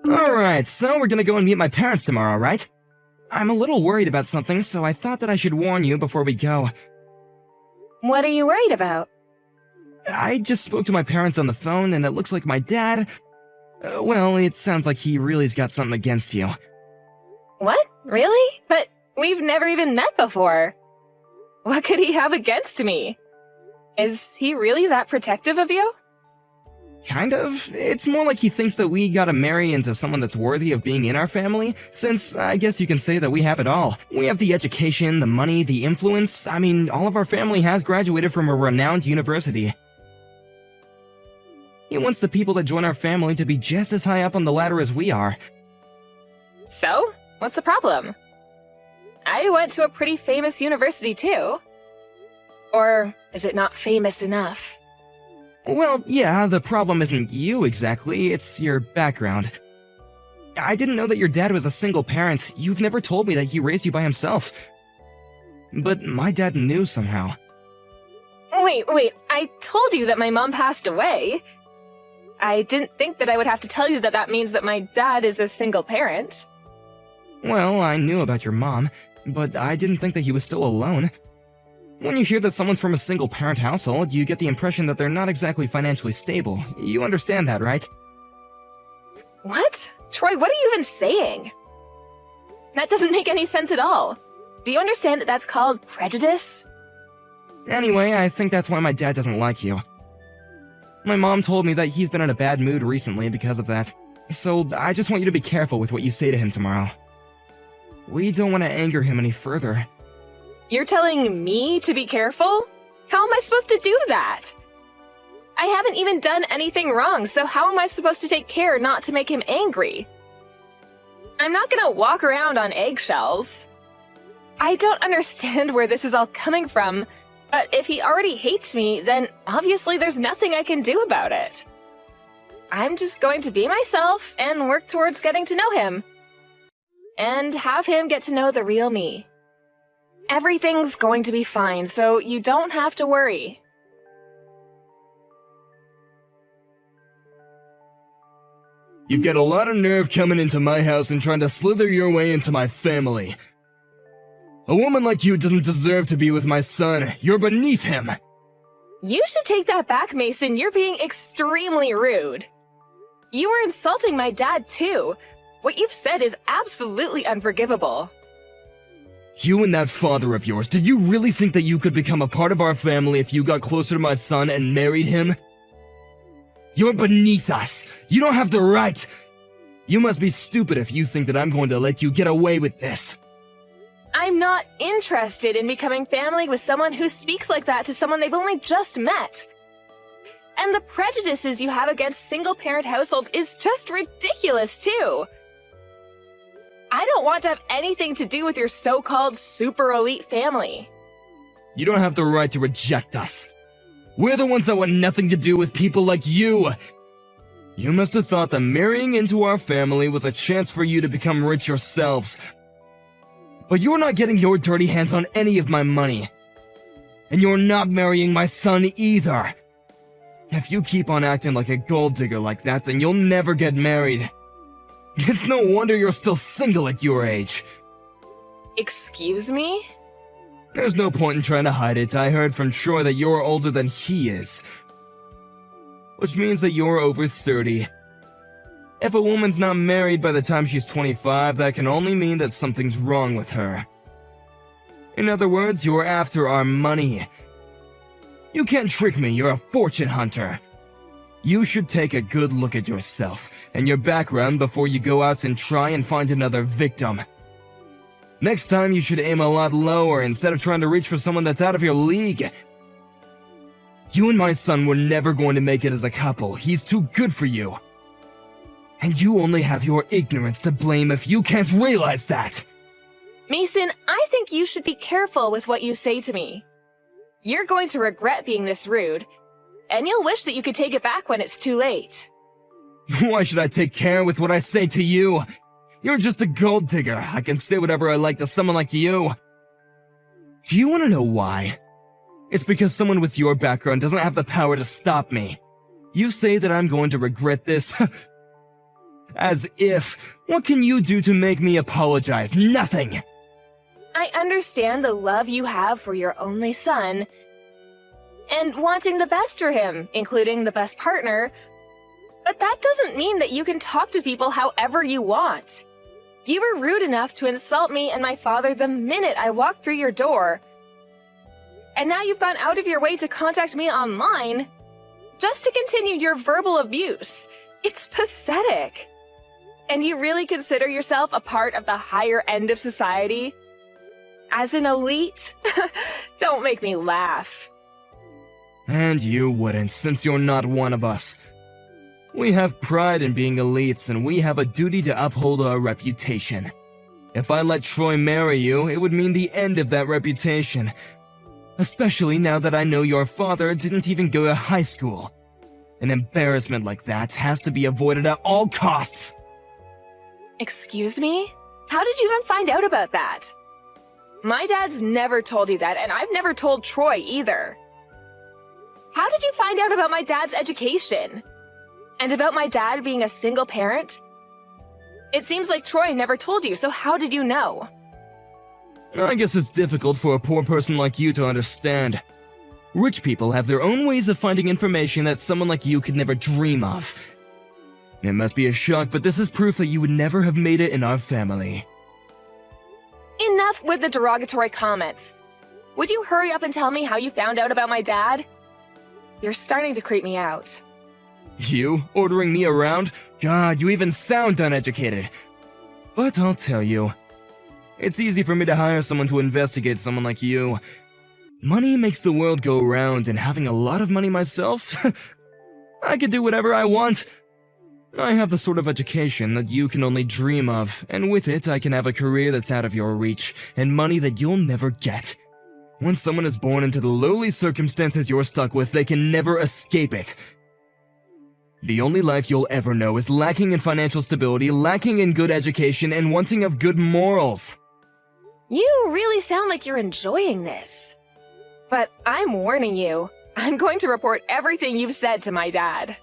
Alright, so we're gonna go and meet my parents tomorrow, right? I'm a little worried about something, so I thought that I should warn you before we go. What are you worried about? I just spoke to my parents on the phone, and it looks like my dad... well, it sounds like he really's got something against you. What? Really? But we've never even met before. What could he have against me? Is he really that protective of you? Kind of. It's more like he thinks that we gotta marry into someone that's worthy of being in our family, since I guess you can say that we have it all. We have the education, the money, the influence. I mean, all of our family has graduated from a renowned university. He wants the people that join our family to be just as high up on the ladder as we are. So? What's the problem? I went to a pretty famous university too. Or is it not famous enough? Well, yeah, the problem isn't you exactly, it's your background. I didn't know that your dad was a single parent. You've never told me that he raised you by himself. But my dad knew somehow. Wait, I told you that my mom passed away. I didn't think that I would have to tell you that that means that my dad is a single parent. Well, I knew about your mom, but I didn't think that he was still alone. When you hear that someone's from a single-parent household, you get the impression that they're not exactly financially stable. You understand that, right? What? Troy, what are you even saying? That doesn't make any sense at all. Do you understand that that's called prejudice? Anyway, I think that's why my dad doesn't like you. My mom told me that he's been in a bad mood recently because of that. So I just want you to be careful with what you say to him tomorrow. We don't want to anger him any further. You're telling me to be careful? How am I supposed to do that? I haven't even done anything wrong, so how am I supposed to take care not to make him angry? I'm not gonna walk around on eggshells. I don't understand where this is all coming from, but if he already hates me, then obviously there's nothing I can do about it. I'm just going to be myself and work towards getting to know him. And have him get to know the real me. Everything's going to be fine, so you don't have to worry. You've got a lot of nerve coming into my house and trying to slither your way into my family. A woman like you doesn't deserve to be with my son. You're beneath him. You should take that back, Mason. You're being extremely rude. You were insulting my dad, too. What you've said is absolutely unforgivable. You and that father of yours, did you really think that you could become a part of our family if you got closer to my son and married him? You're beneath us. You don't have the right. You must be stupid if you think that I'm going to let you get away with this. I'm not interested in becoming family with someone who speaks like that to someone they've only just met. And the prejudices you have against single-parent households is just ridiculous, too. I don't want to have anything to do with your so-called super elite family. You don't have the right to reject us. We're the ones that want nothing to do with people like you. You must have thought that marrying into our family was a chance for you to become rich yourselves. But you're not getting your dirty hands on any of my money. And you're not marrying my son either. If you keep on acting like a gold digger like that, then you'll never get married. It's no wonder you're still single at your age. Excuse me? There's no point in trying to hide it. I heard from Troy that you're older than he is. Which means that you're over 30. If a woman's not married by the time she's 25, that can only mean that something's wrong with her. In other words, you're after our money. You can't trick me, you're a fortune hunter. You should take a good look at yourself and your background before you go out and try and find another victim. Next time you should aim a lot lower instead of trying to reach for someone that's out of your league. You and my son were never going to make it as a couple. He's too good for you. And you only have your ignorance to blame if you can't realize that. Mason, I think you should be careful with what you say to me. You're going to regret being this rude, and you'll wish that you could take it back when it's too late. Why should I take care with what I say to you? You're just a gold digger. I can say whatever I like to someone like you. Do you want to know why? It's because someone with your background doesn't have the power to stop me. You say that I'm going to regret this. As if. What can you do to make me apologize? Nothing! I understand the love you have for your only son and wanting the best for him, including the best partner, but that doesn't mean that you can talk to people however you want. You were rude enough to insult me and my father the minute I walked through your door, and now you've gone out of your way to contact me online just to continue your verbal abuse. It's pathetic. And you really consider yourself a part of the higher end of society? As an elite? Don't make me laugh. And you wouldn't, since you're not one of us. We have pride in being elites, and we have a duty to uphold our reputation. If I let Troy marry you, it would mean the end of that reputation. Especially now that I know your father didn't even go to high school. An embarrassment like that has to be avoided at all costs. Excuse me? How did you even find out about that? My dad's never told you that, and I've never told Troy either. How did you find out about my dad's education? And about my dad being a single parent? It seems like Troy never told you, so how did you know? I guess it's difficult for a poor person like you to understand. Rich people have their own ways of finding information that someone like you could never dream of. It must be a shock, but this is proof that you would never have made it in our family. Enough with the derogatory comments. Would you hurry up and tell me how you found out about my dad? You're starting to creep me out. You? Ordering me around? God, you even sound uneducated. But I'll tell you. It's easy for me to hire someone to investigate someone like you. Money makes the world go round, and having a lot of money myself, I could do whatever I want. I have the sort of education that you can only dream of, and with it I can have a career that's out of your reach, and money that you'll never get. When someone is born into the lowly circumstances you're stuck with, they can never escape it. The only life you'll ever know is lacking in financial stability, lacking in good education, and wanting of good morals. You really sound like you're enjoying this. But I'm warning you, I'm going to report everything you've said to my dad.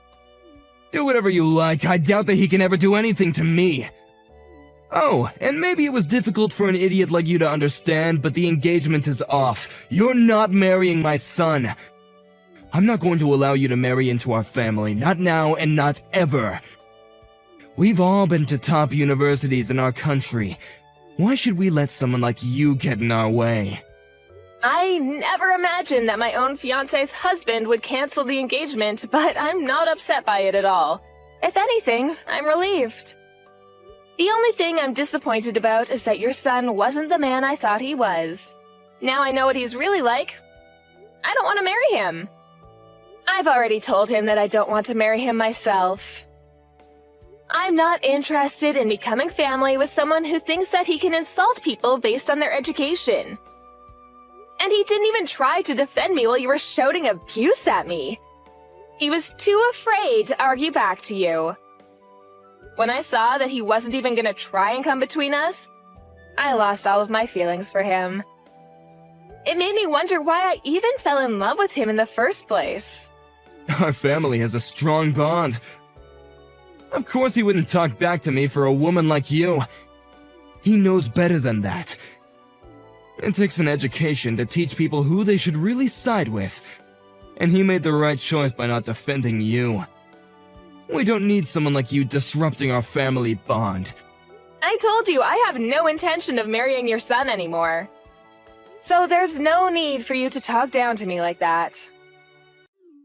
Do whatever you like, I doubt that he can ever do anything to me. Oh, and maybe it was difficult for an idiot like you to understand, but the engagement is off. You're not marrying my son. I'm not going to allow you to marry into our family, not now and not ever. We've all been to top universities in our country. Why should we let someone like you get in our way? I never imagined that my own fiancé's husband would cancel the engagement, but I'm not upset by it at all. If anything, I'm relieved. The only thing I'm disappointed about is that your son wasn't the man I thought he was. Now I know what he's really like. I don't want to marry him. I've already told him that I don't want to marry him myself. I'm not interested in becoming family with someone who thinks that he can insult people based on their education. And he didn't even try to defend me while you were shouting abuse at me. He was too afraid to argue back to you. When I saw that he wasn't even gonna try and come between us, I lost all of my feelings for him. It made me wonder why I even fell in love with him in the first place. Our family has a strong bond. Of course he wouldn't talk back to me for a woman like you. He knows better than that. It takes an education to teach people who they should really side with. And he made the right choice by not defending you. We don't need someone like you disrupting our family bond. I told you I have no intention of marrying your son anymore. So there's no need for you to talk down to me like that.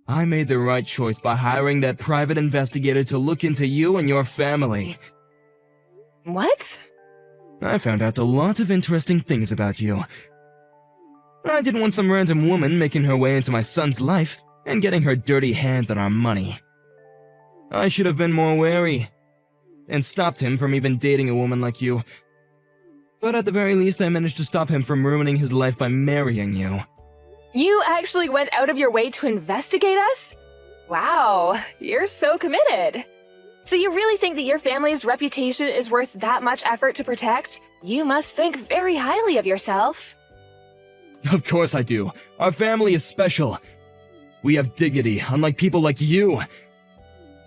I made the right choice by hiring that private investigator to look into you and your family. What? I found out a lot of interesting things about you. I didn't want some random woman making her way into my son's life and getting her dirty hands on our money. I should have been more wary and stopped him from even dating a woman like you. But at the very least, I managed to stop him from ruining his life by marrying you. You actually went out of your way to investigate us? Wow, you're so committed. So you really think that your family's reputation is worth that much effort to protect? You must think very highly of yourself. Of course I do. Our family is special. We have dignity, unlike people like you.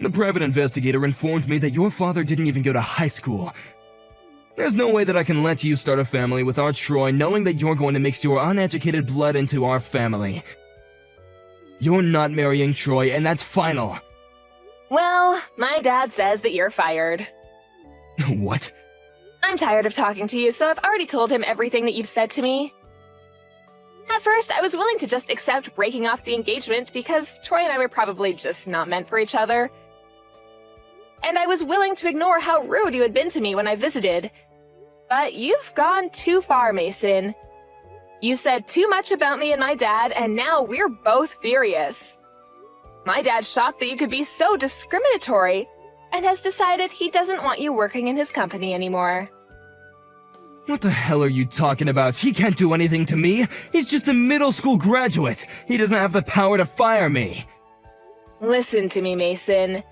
The private investigator informed me that your father didn't even go to high school. There's no way that I can let you start a family with our Troy knowing that you're going to mix your uneducated blood into our family. You're not marrying Troy, and that's final. Well, my dad says that you're fired. What? I'm tired of talking to you, so I've already told him everything that you've said to me. At first, I was willing to just accept breaking off the engagement because Troy and I were probably just not meant for each other. And I was willing to ignore how rude you had been to me when I visited. But you've gone too far, Mason. You said too much about me and my dad, and now we're both furious. My dad's shocked that you could be so discriminatory, and has decided he doesn't want you working in his company anymore. What the hell are you talking about? He can't do anything to me. He's just a middle school graduate. He doesn't have the power to fire me. Listen to me, Mason.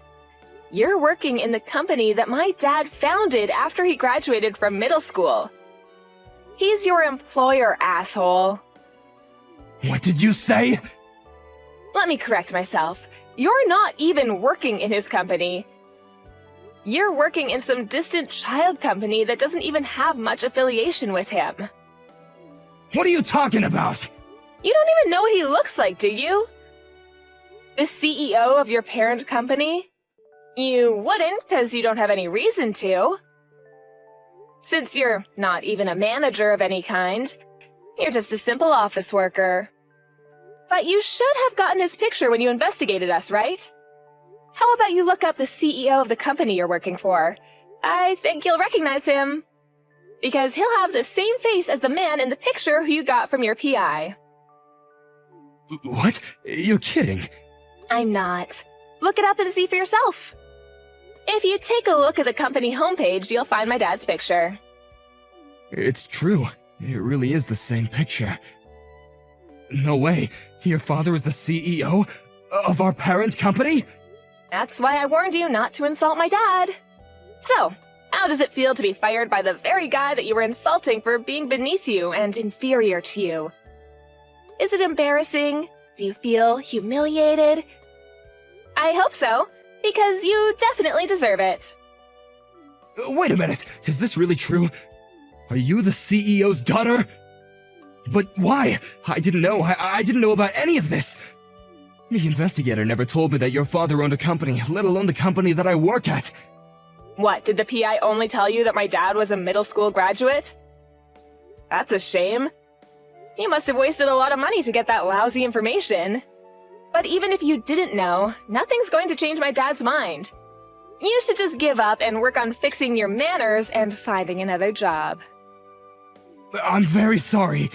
You're working in the company that my dad founded after he graduated from middle school. He's your employer, asshole. What did you say? Let me correct myself. You're not even working in his company. You're working in some distant child company that doesn't even have much affiliation with him. What are you talking about? You don't even know what he looks like, do you? The CEO of your parent company? You wouldn't, because you don't have any reason to. Since you're not even a manager of any kind, you're just a simple office worker. But you should have gotten his picture when you investigated us, right? How about you look up the CEO of the company you're working for? I think you'll recognize him. Because he'll have the same face as the man in the picture who you got from your PI. What? You're kidding. I'm not. Look it up and see for yourself. If you take a look at the company homepage, you'll find my dad's picture. It's true. It really is the same picture. No way. Your father is the CEO of our parent company? That's why I warned you not to insult my dad. So, how does it feel to be fired by the very guy that you were insulting for being beneath you and inferior to you? Is it embarrassing? Do you feel humiliated? I hope so, because you definitely deserve it. Wait a minute. Is this really true? Are you the CEO's daughter? But why? I didn't know. I didn't know about any of this. The investigator never told me that your father owned a company, let alone the company that I work at. What, did the PI only tell you that my dad was a middle school graduate? That's a shame. You must have wasted a lot of money to get that lousy information. But even if you didn't know, nothing's going to change my dad's mind. You should just give up and work on fixing your manners and finding another job. I'm very sorry.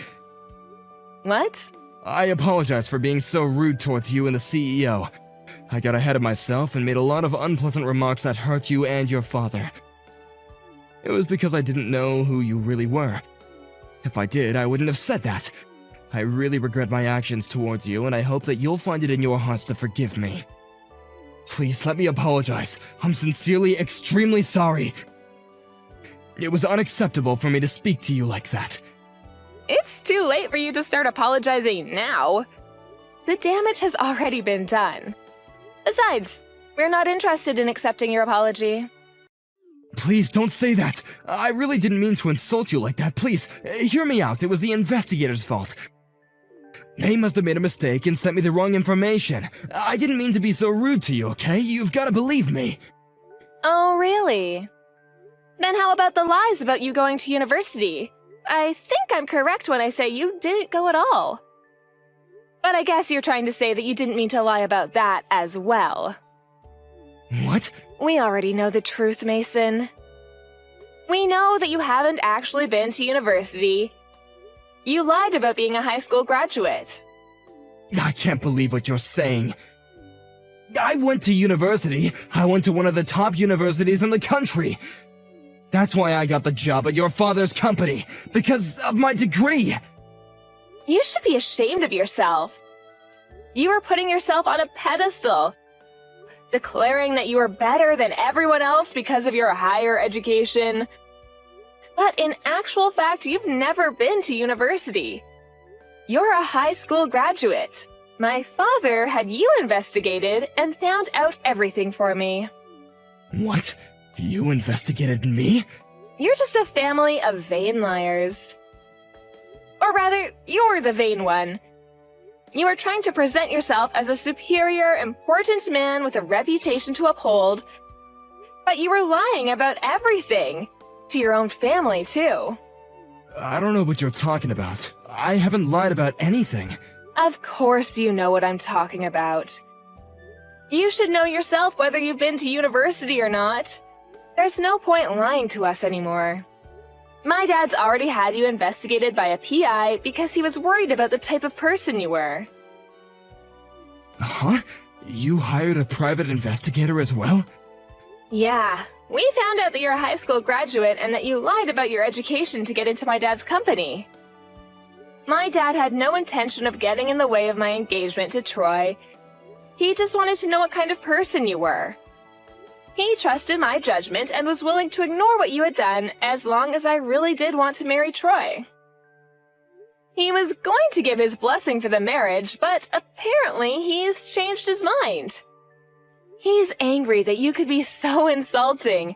What? I apologize for being so rude towards you and the CEO. I got ahead of myself and made a lot of unpleasant remarks that hurt you and your father. It was because I didn't know who you really were. If I did, I wouldn't have said that. I really regret my actions towards you, and I hope that you'll find it in your hearts to forgive me. Please let me apologize. I'm sincerely extremely sorry. It was unacceptable for me to speak to you like that. It's too late for you to start apologizing now. The damage has already been done. Besides, we're not interested in accepting your apology. Please don't say that. I really didn't mean to insult you like that. Please, hear me out. It was the investigator's fault. They must have made a mistake and sent me the wrong information. I didn't mean to be so rude to you, okay? You've got to believe me. Oh, really? Then how about the lies about you going to university? I think I'm correct when I say you didn't go at all. But I guess you're trying to say that you didn't mean to lie about that as well. What? We already know the truth, Mason. We know that you haven't actually been to university. You lied about being a high school graduate. I can't believe what you're saying. I went to university. I went to one of the top universities in the country. That's why I got the job at your father's company, because of my degree. You should be ashamed of yourself. You were putting yourself on a pedestal, declaring that you were better than everyone else because of your higher education. But in actual fact, you've never been to university. You're a high school graduate. My father had you investigated and found out everything for me. What? You investigated me? You're just a family of vain liars. Or rather, you're the vain one. You are trying to present yourself as a superior, important man with a reputation to uphold, but you were lying about everything. To your own family, too. I don't know what you're talking about. I haven't lied about anything. Of course you know what I'm talking about. You should know yourself whether you've been to university or not. There's no point lying to us anymore. My dad's already had you investigated by a PI because he was worried about the type of person you were. Huh? You hired a private investigator as well? Yeah, we found out that you're a high school graduate and that you lied about your education to get into my dad's company. My dad had no intention of getting in the way of my engagement to Troy. He just wanted to know what kind of person you were. He trusted my judgment and was willing to ignore what you had done as long as I really did want to marry Troy. He was going to give his blessing for the marriage, but apparently he's changed his mind. He's angry that you could be so insulting,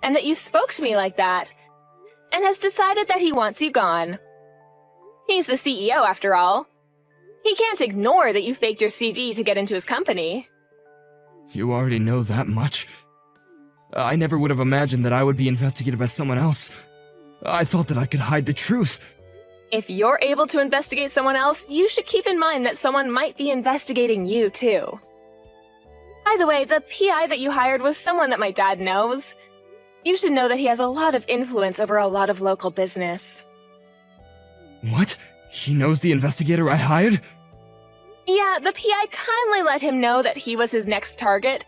and that you spoke to me like that, and has decided that he wants you gone. He's the CEO, after all. He can't ignore that you faked your CV to get into his company. You already know that much? I never would have imagined that I would be investigated by someone else. I thought that I could hide the truth. If you're able to investigate someone else, you should keep in mind that someone might be investigating you, too. By the way, the PI that you hired was someone that my dad knows. You should know that he has a lot of influence over a lot of local business. What? He knows the investigator I hired? Yeah, the PI kindly let him know that he was his next target.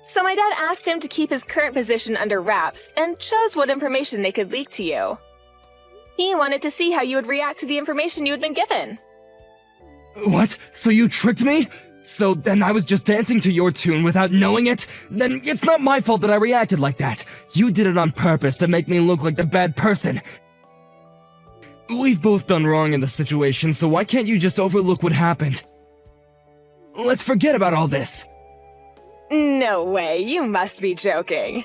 So my dad asked him to keep his current position under wraps and chose what information they could leak to you. He wanted to see how you would react to the information you had been given. What? So you tricked me? So then I was just dancing to your tune without knowing it? Then it's not my fault that I reacted like that. You did it on purpose to make me look like the bad person. We've both done wrong in the situation, so why can't you just overlook what happened? Let's forget about all this. No way, you must be joking.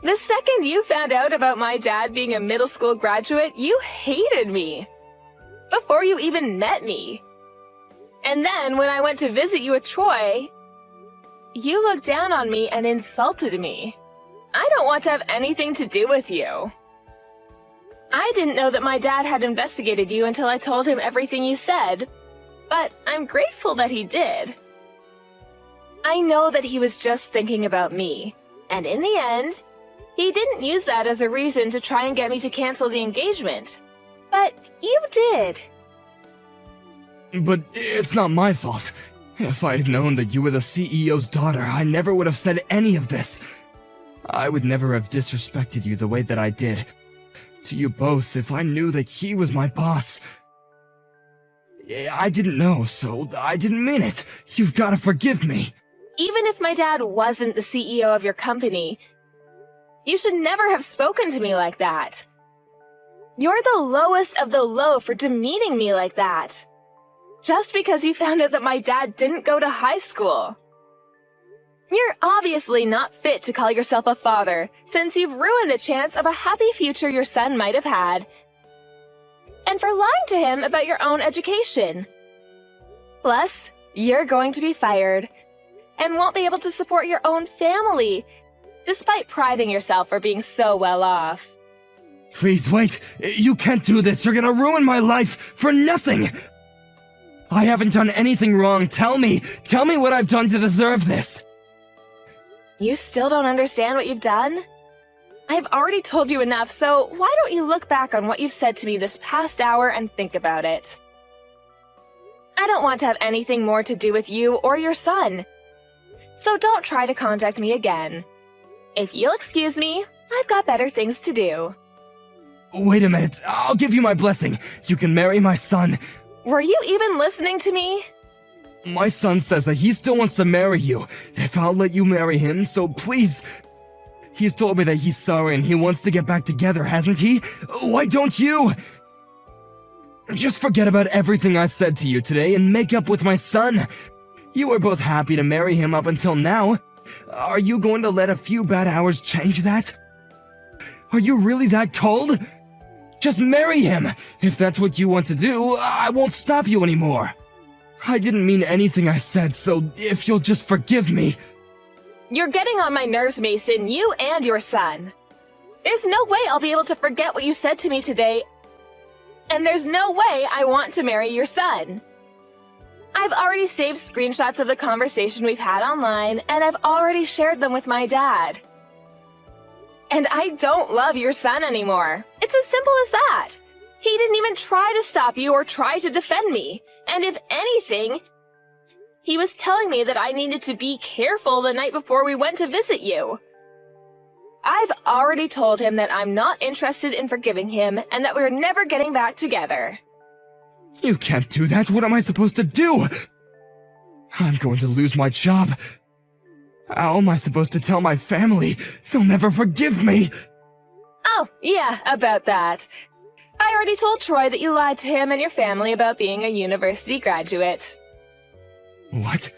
The second you found out about my dad being a middle school graduate, you hated me. Before you even met me. And then when I went to visit you with Troy, you looked down on me and insulted me. I don't want to have anything to do with you. I didn't know that my dad had investigated you until I told him everything you said, but I'm grateful that he did. I know that he was just thinking about me, and in the end, he didn't use that as a reason to try and get me to cancel the engagement. But you did. But it's not my fault. If I had known that you were the CEO's daughter, I never would have said any of this. I would never have disrespected you the way that I did. To you both, if I knew that he was my boss. I didn't know, so I didn't mean it. You've got to forgive me. Even if my dad wasn't the CEO of your company, you should never have spoken to me like that. You're the lowest of the low for demeaning me like that. Just because you found out that my dad didn't go to high school. You're obviously not fit to call yourself a father, since you've ruined the chance of a happy future your son might have had. And for lying to him about your own education. Plus, you're going to be fired, and won't be able to support your own family, despite priding yourself for being so well off. Please wait. You can't do this. You're gonna ruin my life for nothing. I haven't done anything wrong. Tell me what I've done to deserve this. You still don't understand what you've done? I've already told you enough, so why don't you look back on what you've said to me this past hour and think about it? I don't want to have anything more to do with you or your son. So don't try to contact me again. If you'll excuse me, I've got better things to do. Wait a minute. I'll give you my blessing. You can marry my son. Were you even listening to me? My son says that he still wants to marry you, if I'll let you marry him, so please. He's told me that he's sorry and he wants to get back together, hasn't he? Why don't you? Just forget about everything I said to you today and make up with my son. You were both happy to marry him up until now. Are you going to let a few bad hours change that? Are you really that cold? Just marry him! If that's what you want to do, I won't stop you anymore. I didn't mean anything I said, so if you'll just forgive me. You're getting on my nerves, Mason, you and your son. There's no way I'll be able to forget what you said to me today, and there's no way I want to marry your son. I've already saved screenshots of the conversation we've had online, and I've already shared them with my dad. And I don't love your son anymore. It's as simple as that. He didn't even try to stop you or try to defend me. And if anything, he was telling me that I needed to be careful the night before we went to visit you. I've already told him that I'm not interested in forgiving him and that we're never getting back together. You can't do that. What am I supposed to do? I'm going to lose my job. How am I supposed to tell my family? They'll never forgive me. Oh, yeah, about that. I already told Troy that you lied to him and your family about being a university graduate. What?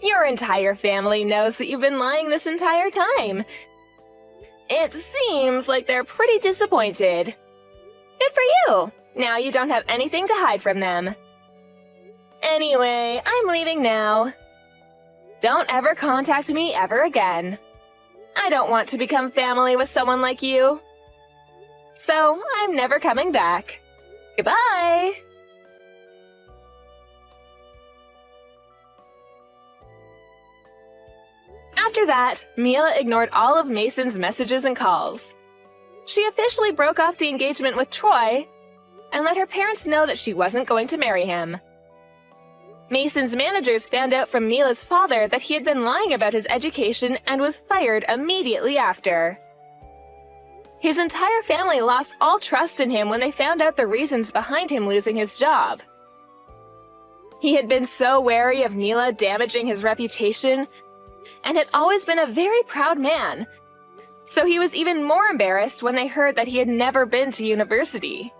Your entire family knows that you've been lying this entire time. It seems like they're pretty disappointed. Good for you! Now you don't have anything to hide from them. Anyway, I'm leaving now. Don't ever contact me ever again. I don't want to become family with someone like you. So, I'm never coming back. Goodbye! After that, Mila ignored all of Mason's messages and calls. She officially broke off the engagement with Troy and let her parents know that she wasn't going to marry him. Mason's managers found out from Mila's father that he had been lying about his education and was fired immediately after. His entire family lost all trust in him when they found out the reasons behind him losing his job. He had been so wary of Mila damaging his reputation and had always been a very proud man, so he was even more embarrassed when they heard that he had never been to university.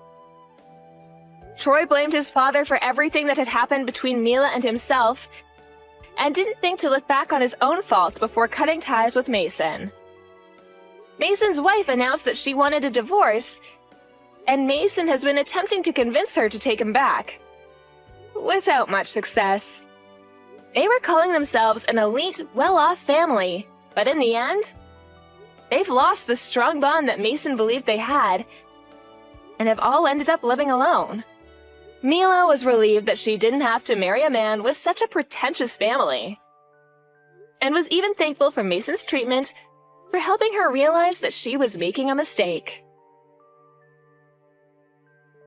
Troy blamed his father for everything that had happened between Mila and himself, and didn't think to look back on his own faults before cutting ties with Mason. Mason's wife announced that she wanted a divorce, and Mason has been attempting to convince her to take him back, without much success. They were calling themselves an elite, well-off family, but in the end, they've lost the strong bond that Mason believed they had, and have all ended up living alone. Mila was relieved that she didn't have to marry a man with such a pretentious family, and was even thankful for Mason's treatment for helping her realize that she was making a mistake.